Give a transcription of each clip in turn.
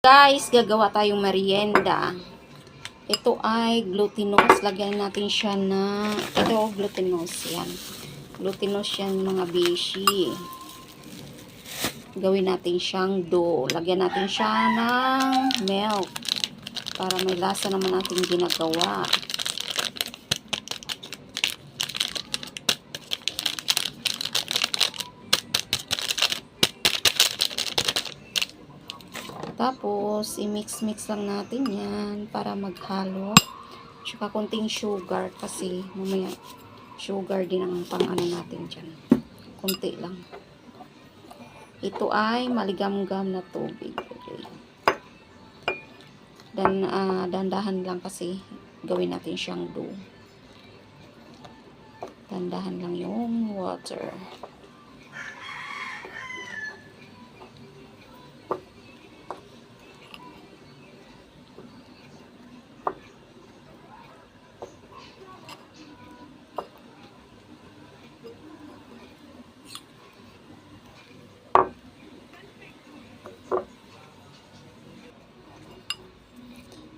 Guys, gagawa tayong merienda. Ito ay glutinous. Lagyan natin siya na, ito glutinous yan. Glutinous yan mga beshi. Gawin natin siyang dough. Lagyan natin siya ng milk. Para may lasa naman natin ginagawa. Tapos, i-mix-mix lang natin yan para maghalo. Tsaka konting sugar kasi mamaya sugar din ang pang-ano natin dyan. Konti lang. Ito ay maligamgam na tubig. Okay. Dandahan lang kasi gawin natin siyang dough. Dandahan lang yung water.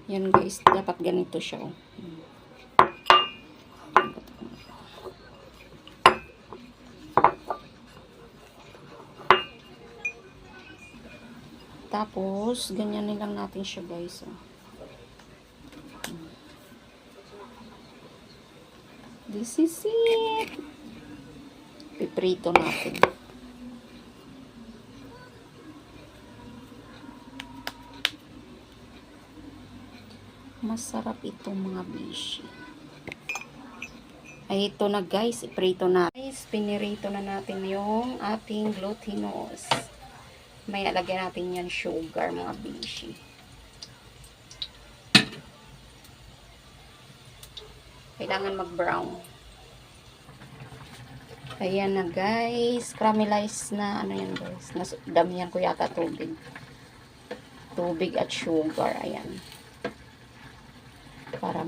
Yan guys, dapat ganito siya. Tapos, ganyan lang natin siya guys. This is it. Piprito natin. Masarap ito mga bishi. Ay, ito na guys. Iprito na. Guys, pinirito na natin yung ating glutinous. May alagyan natin yan sugar mga bishi. Kailangan mag-brown. Ayan na guys. Caramelize na ano yan guys. Damihan ko yata tubig. Tubig at sugar. Ayan. Para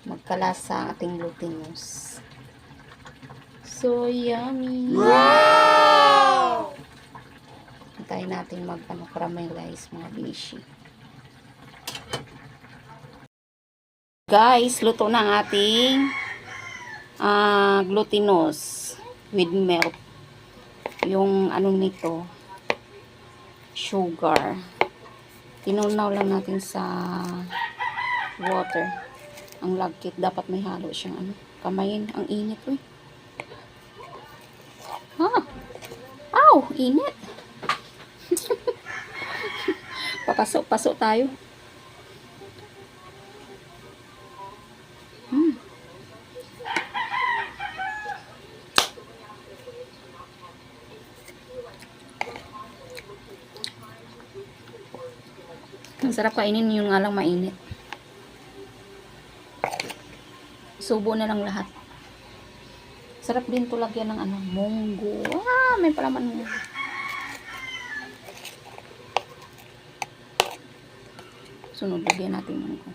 magkalasa ang ating glutinous. So yummy! Wow! Hintayin natin caramelize mga bishi. Guys, luto na ang ating glutinous with milk. Yung ano nito, sugar. Tinunaw lang natin sa water. Ang lagkit, dapat may halo siyang ano, kamayin. Ang init eh. Aw, init. Papasok tayo. Ang sarap kainin yung nga lang mainit. Subo na lang lahat. Sarap din to lagyan ng ano, munggo. May palaman mo. Sunod, lagyan natin munggo.